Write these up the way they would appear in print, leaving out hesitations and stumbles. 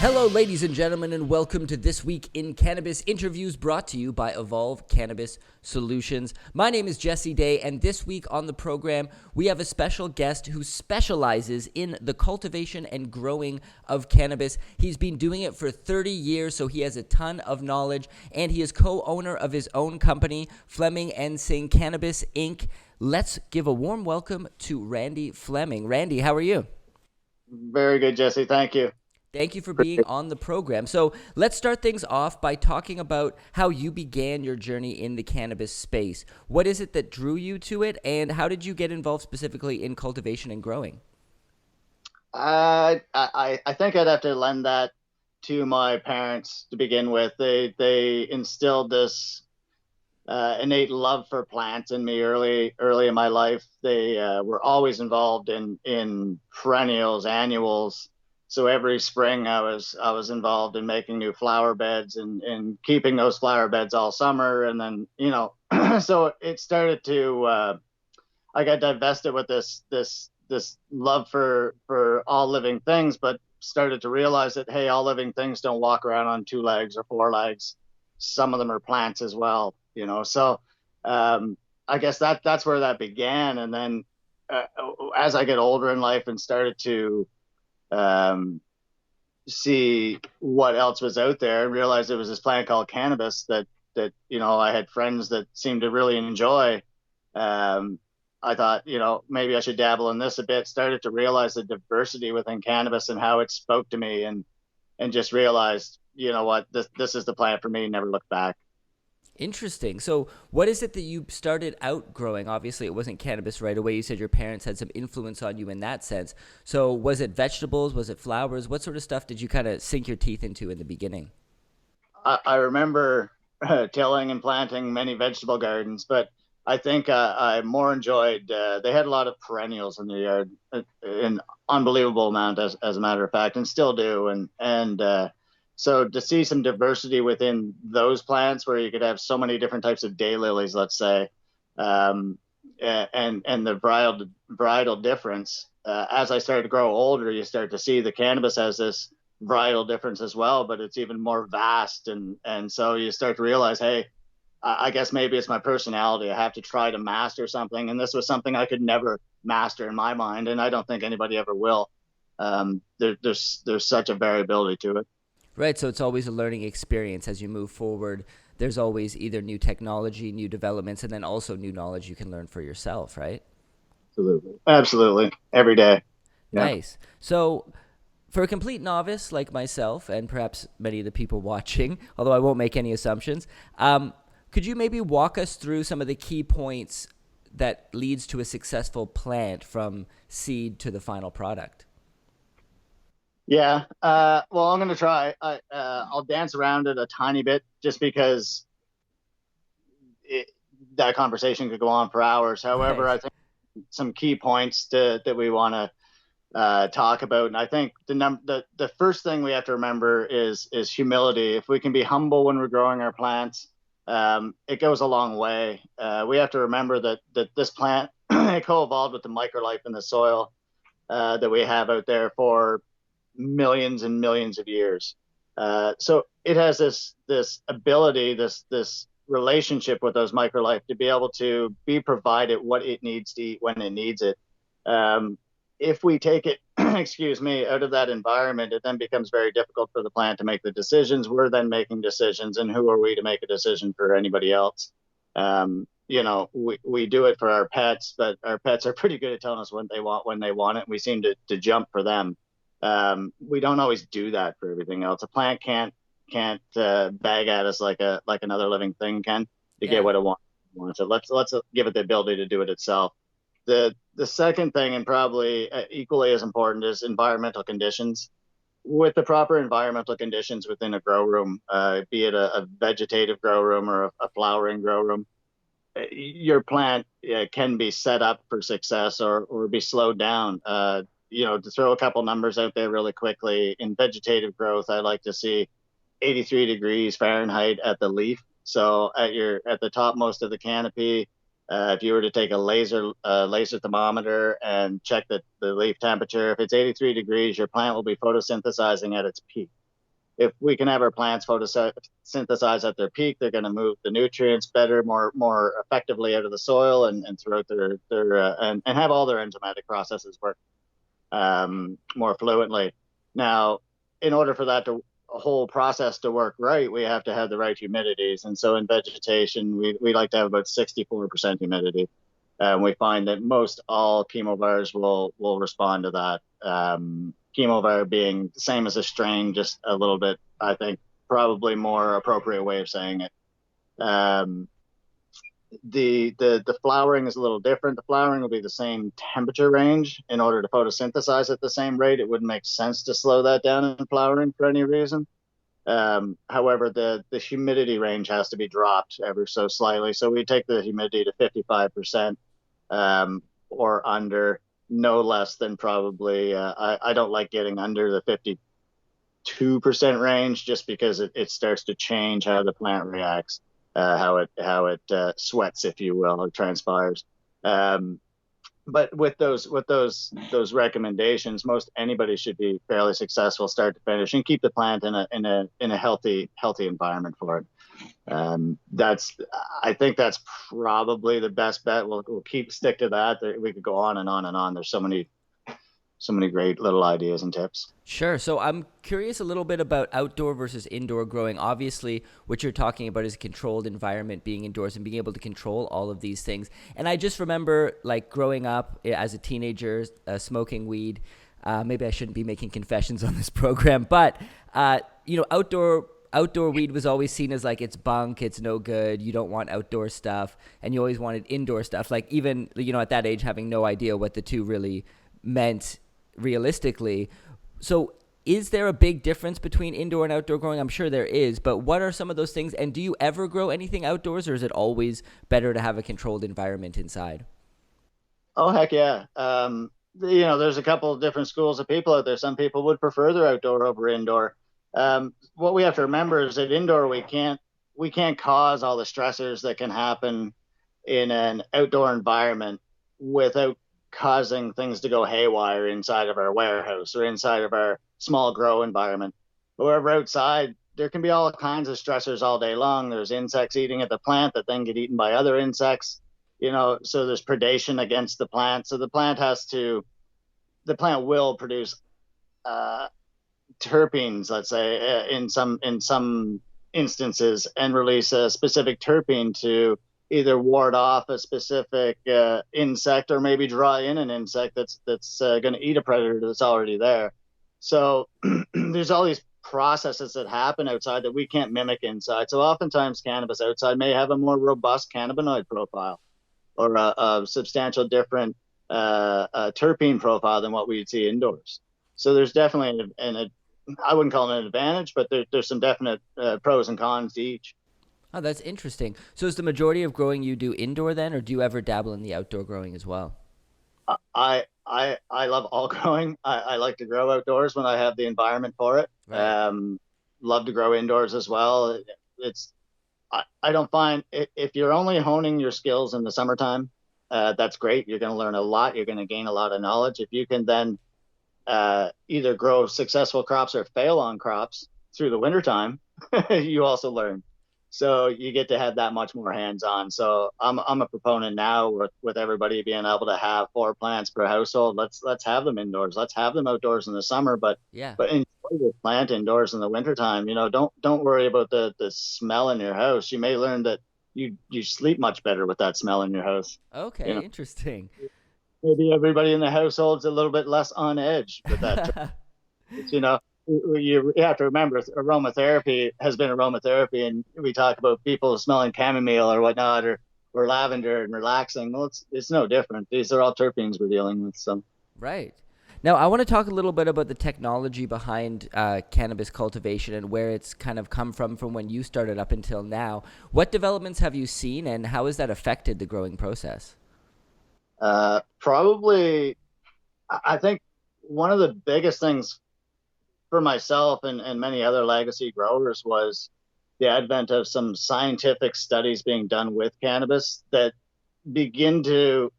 Hello, ladies and gentlemen, and welcome to This Week in Cannabis Interviews, brought to you by Evolve Cannabis Solutions. My name is Jesse Day, and this week on the program, we have a special guest who specializes in the cultivation and growing of cannabis. He's been doing it for 30 years, so he has a ton of knowledge, and he is co-owner of his own company, Flemming Singh Cannabis Inc. Let's give a warm welcome to Randy Fleming. Randy, how are you? Very good, Jesse. Thank you. Thank you for being on the program. So let's start things off by talking about how you began your journey in the cannabis space. What is it that drew you to it, and how did you get involved specifically in cultivation and growing? I think I'd have to lend that to my parents to begin with. They instilled this innate love for plants in me early in my life. They were always involved in perennials, annuals. So every spring I was involved in making new flower beds and keeping those flower beds all summer. And then, so it started to, I got divested with this love for all living things, but started to realize that, hey, all living things don't walk around on two legs or four legs. Some of them are plants as well, So I guess that's where that began. And then as I get older in life and started to see what else was out there and realized there was this plant called cannabis that I had friends that seemed to really enjoy. I thought, maybe I should dabble in this a bit. Started to realize the diversity within cannabis and how it spoke to me, and just realized, what, this is the plant for me. Never looked back. Interesting. So what is it that you started out growing? Obviously, it wasn't cannabis right away. You said your parents had some influence on you in that sense. So was it vegetables? Was it flowers? What sort of stuff did you kind of sink your teeth into in the beginning? I remember tilling and planting many vegetable gardens, but I think I more enjoyed. They had a lot of perennials in the yard, an unbelievable amount, as a matter of fact, and still do. So to see some diversity within those plants, where you could have so many different types of daylilies, let's say, and the varietal difference. As I started to grow older, you start to see the cannabis has this varietal difference as well, but it's even more vast, and so you start to realize, hey, I guess maybe it's my personality. I have to try to master something, and this was something I could never master in my mind, and I don't think anybody ever will. There's such a variability to it. Right. So it's always a learning experience as you move forward. There's always either new technology, new developments, and then also new knowledge you can learn for yourself, right? Absolutely, every day. Yeah. Nice. So for a complete novice like myself, and perhaps many of the people watching, although I won't make any assumptions, could you maybe walk us through some of the key points that leads to a successful plant from seed to the final product? Yeah. Well, I'm going to try. I'll dance around it a tiny bit just because that conversation could go on for hours. However, Right. I think some key points that we want to talk about, and I think the first thing we have to remember is humility. If we can be humble when we're growing our plants, it goes a long way. We have to remember that this plant it co-evolved with the microlife in the soil that we have out there for millions and millions of years. So it has this ability, this relationship with those microlife to be able to be provided what it needs to eat when it needs it. If we take it, excuse me, out of that environment, it then becomes very difficult for the plant to make the decisions. We're then making decisions, and who are we to make a decision for anybody else? We do it for our pets, but our pets are pretty good at telling us what they want when they want it. And we seem to jump for them. We don't always do that for everything else. A plant can't bag at us like another living thing can to get Yeah. what it wants. So let's give it the ability to do it itself. The second thing, and probably equally as important, is environmental conditions. With the proper environmental conditions within a grow room, be it a vegetative grow room or a flowering grow room, your plant can be set up for success or be slowed down. To throw a couple numbers out there really quickly, in vegetative growth, I like to see 83 degrees Fahrenheit at the leaf. So at the topmost of the canopy, if you were to take a laser thermometer and check the leaf temperature, if it's 83 degrees, your plant will be photosynthesizing at its peak. if we can have our plants photosynthesize at their peak, they're going to move the nutrients better, more effectively out of the soil and throughout and have all their enzymatic processes work more fluently. Now, in order for that whole process to work right, we have to have the right humidities. And so in vegetation, we like to have about 64% humidity. We find that most all chemovars will respond to that. Chemovar being the same as a strain, just a little bit, I think, probably more appropriate way of saying it. The flowering is a little different. The flowering will be the same temperature range. In order to photosynthesize at the same rate, it wouldn't make sense to slow that down in flowering for any reason. However, the humidity range has to be dropped ever so slightly. So we take the humidity to 55% or under, no less than probably. I don't like getting under the 52% range just because it starts to change how the plant reacts, how it sweats, if you will, or transpires. But with those recommendations, most anybody should be fairly successful start to finish and keep the plant in a healthy environment for it. I think that's probably the best bet. We'll stick to that. We could go on and on and on. There's so many great little ideas and tips. Sure. So I'm curious a little bit about outdoor versus indoor growing. Obviously, what you're talking about is a controlled environment, being indoors and being able to control all of these things. And I just remember like growing up as a teenager, smoking weed. Maybe I shouldn't be making confessions on this program, but outdoor weed was always seen as like it's bunk, it's no good, you don't want outdoor stuff, and you always wanted indoor stuff. Like even at that age, having no idea what the two really meant realistically. So is there a big difference between indoor and outdoor growing? I'm sure there is, but what are some of those things? And do you ever grow anything outdoors, or is it always better to have a controlled environment inside? Oh, heck yeah. There's a couple of different schools of people out there. Some people would prefer their outdoor over indoor. What we have to remember is that indoor we can't cause all the stressors that can happen in an outdoor environment without causing things to go haywire inside of our warehouse or inside of our small grow environment. However, outside, there can be all kinds of stressors all day long. There's insects eating at the plant that then get eaten by other insects, so there's predation against the plant. So the plant will produce terpenes, let's say, in some instances, and release a specific terpene to either ward off a specific insect or maybe draw in an insect that's going to eat a predator that's already there. So there's all these processes that happen outside that we can't mimic inside. So oftentimes cannabis outside may have a more robust cannabinoid profile or a substantial different terpene profile than what we'd see indoors. So there's definitely I wouldn't call it an advantage, but there's some definite pros and cons to each. Oh, that's interesting. So is the majority of growing you do indoor then, or do you ever dabble in the outdoor growing as well? I love all growing. I like to grow outdoors when I have the environment for it. Right. Love to grow indoors as well. I don't find if you're only honing your skills in the summertime, that's great. You're going to learn a lot. You're going to gain a lot of knowledge. If you can then either grow successful crops or fail on crops through the wintertime, you also learn. So you get to have that much more hands-on. So I'm a proponent now with everybody being able to have 4 plants per household. Let's have them indoors. Let's have them outdoors in the summer, but Yeah. enjoy the plant indoors in the wintertime. Don't worry about the smell in your house. You may learn that you sleep much better with that smell in your house. Okay, interesting. Maybe everybody in the household's a little bit less on edge with that. you know, you have to remember aromatherapy has been aromatherapy, and we talk about people smelling chamomile or whatnot, or lavender and relaxing. Well, it's no different. These are all terpenes we're dealing with. So Right. Now, I want to talk a little bit about the technology behind cannabis cultivation and where it's kind of come from when you started up until now. What developments have you seen, and how has that affected the growing process? probably, I think one of the biggest things for myself and many other legacy growers was the advent of some scientific studies being done with cannabis that begin to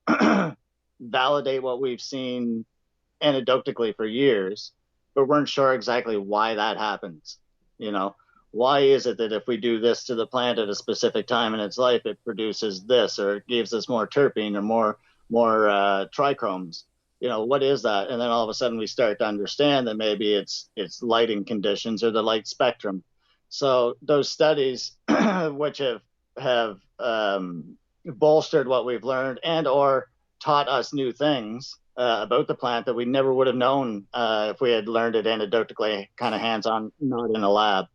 validate what we've seen anecdotally for years, but weren't sure exactly why that happens. You know, why is it that if we do this to the plant at a specific time in its life, it produces this, or it gives us more terpene or more trichomes? You know, what is that? And then all of a sudden we start to understand that maybe it's lighting conditions or the light spectrum. So those studies, which have bolstered what we've learned and or taught us new things about the plant that we never would have known if we had learned it anecdotally, kind of hands-on, not in a lab.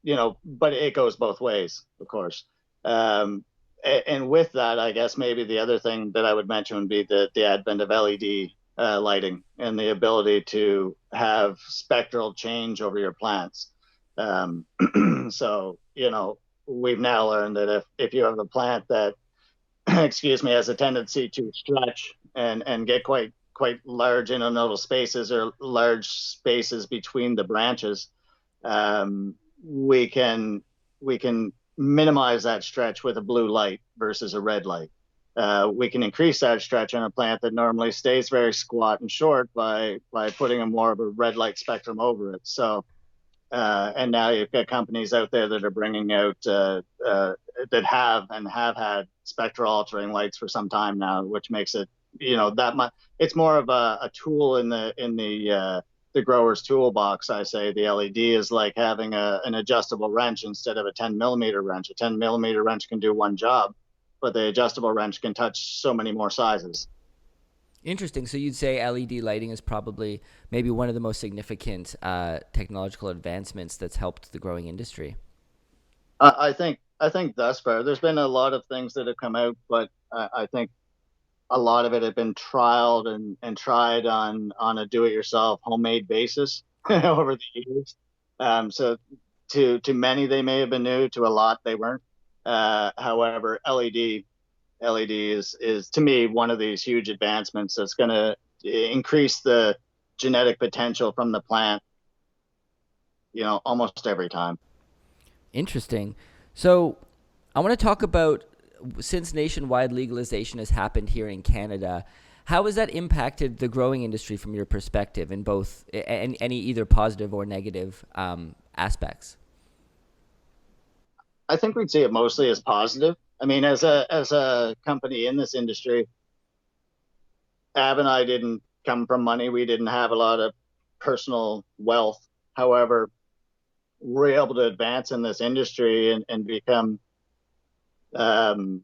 You know, but it goes both ways, of course. And with that, I guess maybe the other thing that I would mention would be the advent of LED lighting and the ability to have spectral change over your plants. Um, so, you know, we've now learned that if you have a plant that, excuse me, has a tendency to stretch and get quite large internodal spaces or large spaces between the branches, we can minimize that stretch with a blue light versus a red light. We can increase that stretch on a plant that normally stays very squat and short by putting a more of a red light spectrum over it. So, and now you've got companies out there that are bringing out that have had spectral altering lights for some time now, which makes it, you know, that much. It's more of a tool in the grower's toolbox. I say the LED is like having an adjustable wrench instead of a 10 millimeter wrench. A 10 millimeter wrench can do one job, but the adjustable wrench can touch so many more sizes. Interesting. So you'd say LED lighting is probably maybe one of the most significant technological advancements that's helped the growing industry. I think thus far there's been a lot of things that have come out, but I think a lot of it had been trialed and tried on a do-it-yourself homemade basis over the years. So to many they may have been new, to a lot they weren't. However, LED is to me one of these huge advancements that's going to increase the genetic potential from the plant, you know, almost every time. Interesting. So I want to talk about, since nationwide legalization has happened here in Canada, how has that impacted the growing industry from your perspective in both any either positive or negative aspects? I think we'd see it mostly as positive. I mean, as a company in this industry, Ab and I didn't come from money. We didn't have a lot of personal wealth. However, we're able to advance in this industry and become um,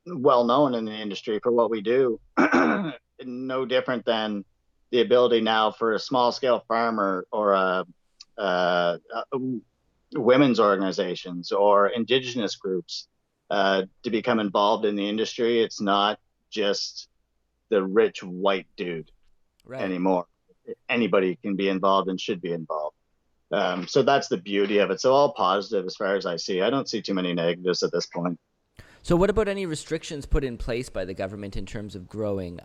well known in the industry for what we do. No different than the ability now for a small scale farmer or a women's organizations or indigenous groups to become involved in the industry. It's not just the rich white dude Right. anymore. Anybody can be involved and should be involved. So that's the beauty of it. So all positive as far as I see. I don't see too many negatives at this point. So what about any restrictions put in place by the government in terms of growing?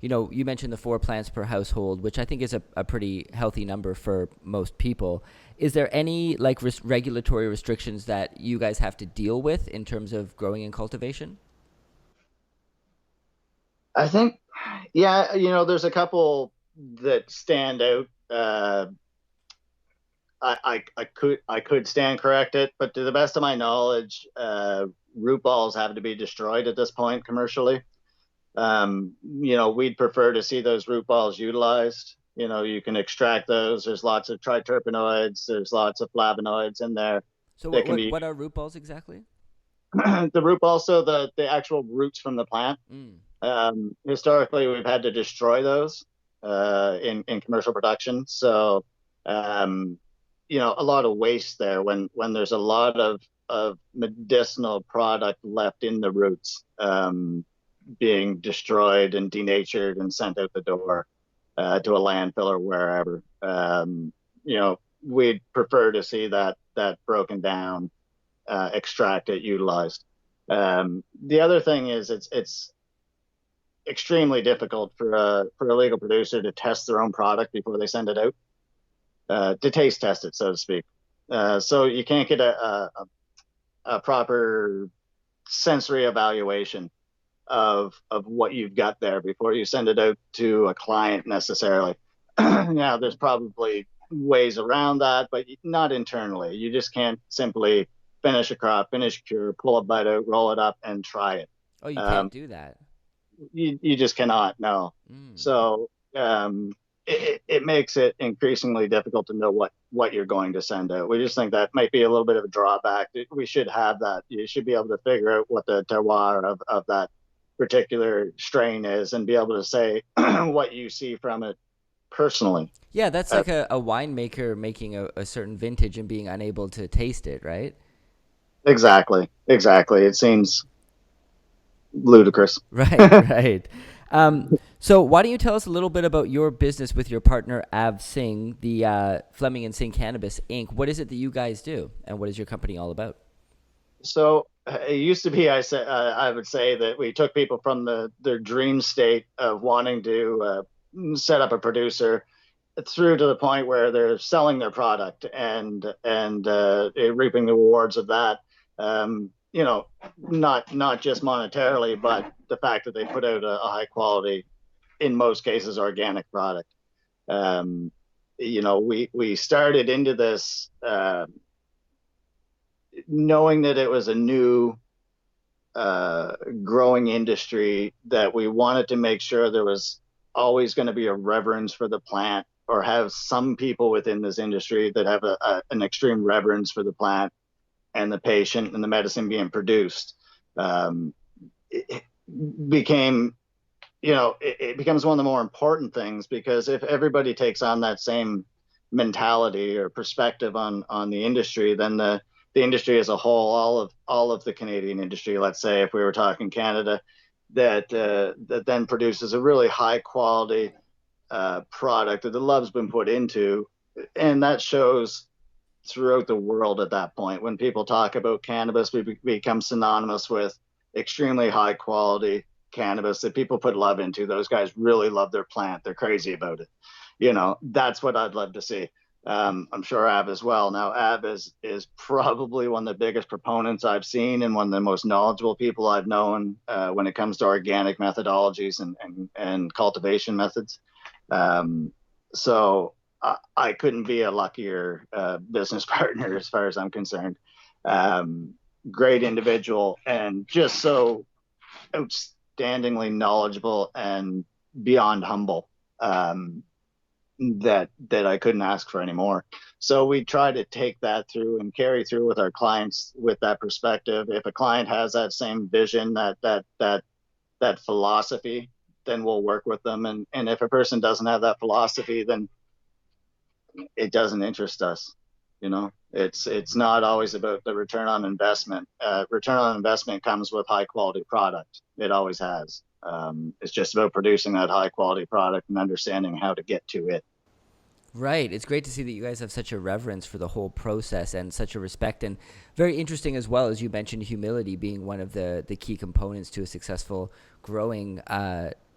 You know, you mentioned the 4 plants per household, which I think is a pretty healthy number for most people. Is there any like regulatory restrictions that you guys have to deal with in terms of growing and cultivation? I think, yeah, you know, there's a couple that stand out. I could stand corrected, but to the best of my knowledge, root balls have to be destroyed at this point commercially. You know, we'd prefer to see those root balls utilized. You know, you can extract those. There's lots of triterpenoids. There's lots of flavonoids in there So that what can what, be what are root balls exactly? the root balls, so the actual roots from the plant. Mm. Historically, we've had to destroy those in commercial production. So, um, you know, a lot of waste there when there's a lot of medicinal product left in the roots being destroyed and denatured and sent out the door to a landfill or wherever. You know, we'd prefer to see that broken down, extracted, utilized. The other thing is it's extremely difficult for a legal producer to test their own product before they send it out, to taste test it, so to speak. So you can't get a proper sensory evaluation of what you've got there before you send it out to a client necessarily. Now, there's probably ways around that, but not internally. You just can't simply finish a crop, finish a cure, pull a bud out, roll it up, and try it. Oh, you can't Um, do that. you just cannot. No. Mm. So it makes it increasingly difficult to know what you're going to send out. We just think that might be a little bit of a drawback. We should have that. You should be able to figure out what the terroir of that particular strain is and be able to say what you see from it personally. Yeah, that's Uh, like a winemaker making a certain vintage and being unable to taste it, right? exactly. Exactly. It seems ludicrous. Right, right. So why don't you tell us a little bit about your business with your partner Av Singh, the Fleming and Singh Cannabis Inc. What is it that you guys do, and what is your company all about? So it used to be, I would say that we took people from their dream state of wanting to set up a producer through to the point where they're selling their product and reaping the rewards of that. Not just monetarily, but the fact that they put out a high quality, in most cases, organic product. Um, we started into this knowing that it was a new growing industry, that we wanted to make sure there was always going to be a reverence for the plant, or have some people within this industry that have an extreme reverence for the plant and the patient and the medicine being produced. Um, it became, it becomes one of the more important things, because if everybody takes on that same mentality or perspective on the industry, then the industry as a whole, all of the Canadian industry, let's say if we were talking Canada, that then produces a really high quality product that the love's been put into, and that shows throughout the world at that point. When people talk about cannabis, we become synonymous with extremely high quality cannabis that people put love into. Those guys really love their plant. They're crazy about it. That's what I'd love to see. I'm sure Av as well. Now, Av is probably one of the biggest proponents I've seen, and one of the most knowledgeable people I've known when it comes to organic methodologies and cultivation methods. Um, so I couldn't be a luckier business partner as far as I'm concerned. Um, Great individual, and just so outstandingly knowledgeable and beyond humble. That I couldn't ask for anymore. So we try to take that through and carry through with our clients with that perspective. If a client has that same vision, that philosophy, then we'll work with them. And if a person doesn't have that philosophy, then it doesn't interest us. It's not always about the return on investment. Return on investment comes with high quality product. It always has. It's just about producing that high quality product and understanding how to get to it. Right. It's great to see that you guys have such a reverence for the whole process and such a respect, and very interesting as well, as you mentioned, humility being one of the key components to a successful growing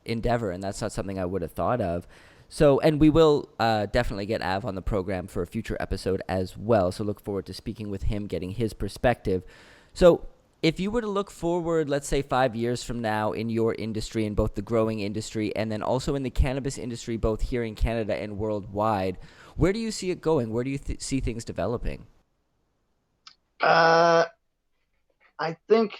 endeavor. And that's not something I would have thought of. So, and we will definitely get Av on the program for a future episode as well. So look forward to speaking with him, getting his perspective. So if you were to look forward, let's say 5 years from now in your industry, in both the growing industry and then also in the cannabis industry, both here in Canada and worldwide, where do you see it going? Where do you see things developing? Uh, I think,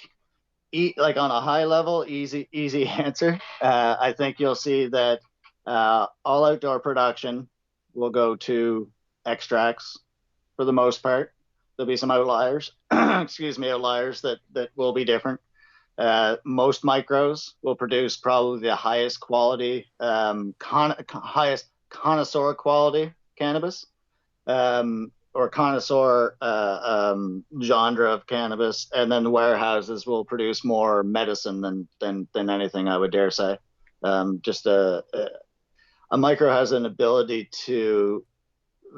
like on a high level, easy answer. I think you'll see that all outdoor production will go to extracts for the most part. There'll be some outliers, excuse me, outliers that will be different. Most micros will produce probably the highest quality, highest connoisseur quality cannabis, or connoisseur genre of cannabis, and then the warehouses will produce more medicine than anything, I would dare say. Just a micro has an ability to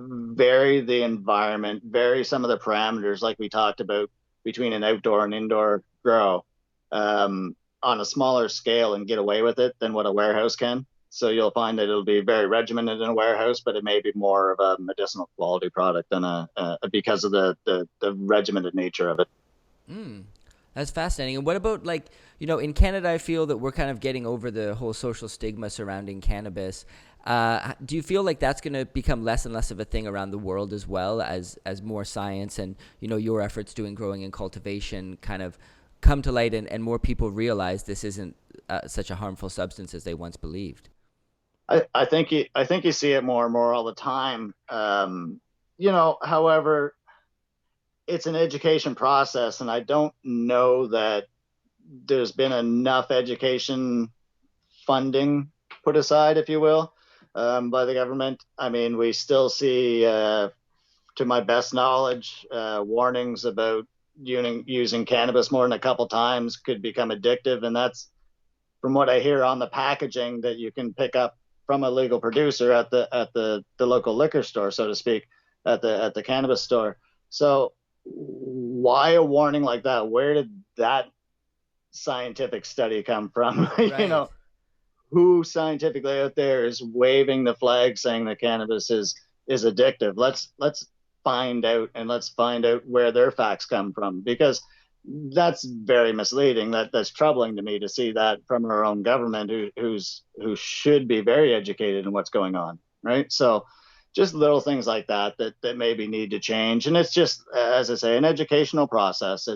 vary the environment, vary some of the parameters, like we talked about, between an outdoor and indoor grow, on a smaller scale, and get away with it than what a warehouse can. So you'll find that it'll be very regimented in a warehouse, but it may be more of a medicinal quality product than because of the regimented nature of it. Mm, that's fascinating. And what about, like, in Canada, I feel that we're kind of getting over the whole social stigma surrounding cannabis. Do you feel like that's going to become less and less of a thing around the world as well as more science and, your efforts doing growing and cultivation kind of come to light and more people realize this isn't such a harmful substance as they once believed? I think you see it more and more all the time. However, it's an education process, and I don't know that there's been enough education funding put aside, if you will, by the government. I mean, we still see, to my best knowledge, warnings about using cannabis more than a couple times could become addictive, and that's from what I hear on the packaging that you can pick up from a legal producer at the local liquor store, so to speak, at the cannabis store. So why a warning like that? Where did that scientific study come from? Right. Who scientifically out there is waving the flag saying that cannabis is addictive? Let's find out, and let's find out where their facts come from, because that's very misleading. That's troubling to me to see that from our own government, who should be very educated in what's going on, right? So just little things like that maybe need to change. And it's just, as I say, an educational process.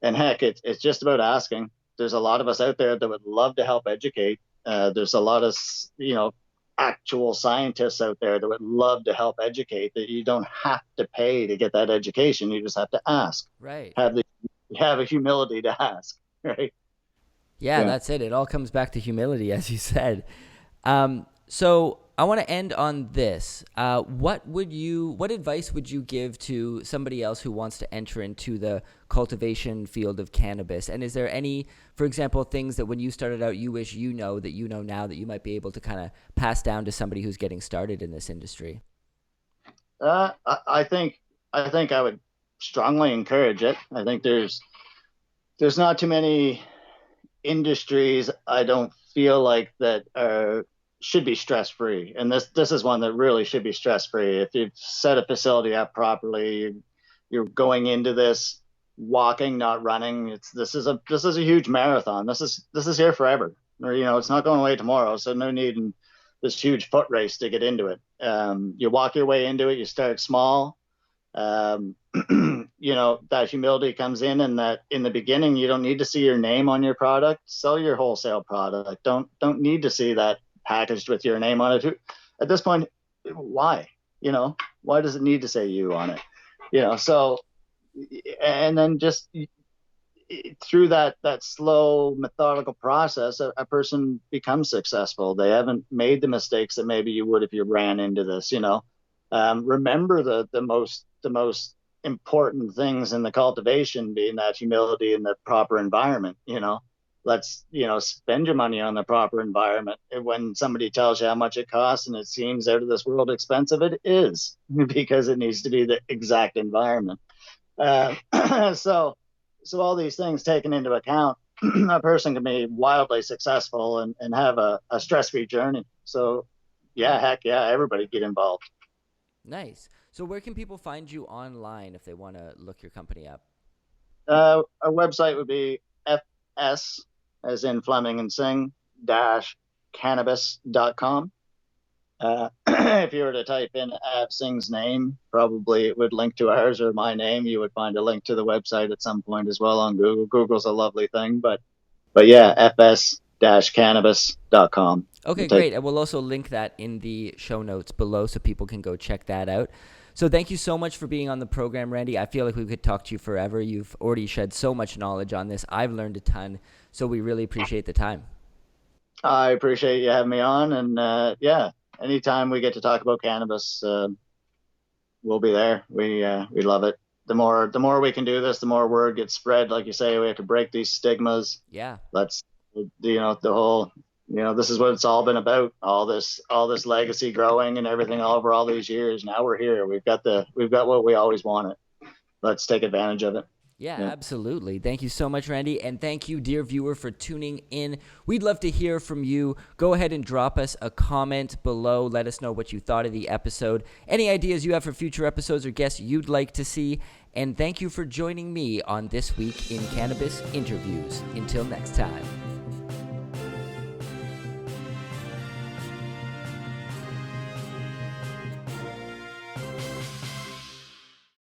And heck, it's just about asking. There's a lot of us out there that would love to help educate. There's a lot of, actual scientists out there that would love to help educate, that you don't have to pay to get that education. You just have to ask. Right. Have a humility to ask, right? Yeah, that's it. It all comes back to humility, as you said. So I want to end on this. What advice would you give to somebody else who wants to enter into the cultivation field of cannabis? And is there any, for example, things that when you started out, you wish that you know now that you might be able to kind of pass down to somebody who's getting started in this industry? I think I would strongly encourage it. I think there's not too many industries, I don't feel like, that should be stress free, and this is one that really should be stress free. If you've set a facility up properly, you're going into this walking, not running. This is a huge marathon. This is here forever. Or, it's not going away tomorrow, so no need in this huge foot race to get into it. You walk your way into it. You start small. That humility comes in, and that in the beginning you don't need to see your name on your product. Sell your wholesale product. Don't need to see that packaged with your name on it. At this point, why? Why does it need to say you on it? So, and then just through that slow, methodical process, a person becomes successful. They haven't made the mistakes that maybe you would if you ran into this. Remember the most important things in the cultivation being that humility and the proper environment. Let's spend your money on the proper environment. When somebody tells you how much it costs and it seems out of this world expensive, it is, because it needs to be the exact environment. So all these things taken into account, a person can be wildly successful and have a stress-free journey. So heck yeah, everybody get involved. Nice. So where can people find you online if they want to look your company up? Our website would be FS, as in Flemming and Singh, -cannabis.com. If you were to type in Singh's name, probably it would link to ours, or my name. You would find a link to the website at some point as well on Google. Google's a lovely thing, but yeah, fs-cannabis.com. Okay, great. And we'll also link that in the show notes below so people can go check that out. So thank you so much for being on the program, Randy. I feel like we could talk to you forever. You've already shed so much knowledge on this. I've learned a ton, so we really appreciate the time. I appreciate you having me on, and anytime we get to talk about cannabis, we'll be there. We love it. The more we can do this, the more word gets spread. Like you say, we have to break these stigmas. Yeah. Let's, the whole, this is what it's all been about. All this legacy growing and everything over all these years. Now we're here. We've got what we always wanted. Let's take advantage of it. Yeah, absolutely. Thank you so much, Randy. And thank you, dear viewer, for tuning in. We'd love to hear from you. Go ahead and drop us a comment below. Let us know what you thought of the episode. Any ideas you have for future episodes or guests you'd like to see. And thank you for joining me on This Week in Cannabis Interviews. Until next time.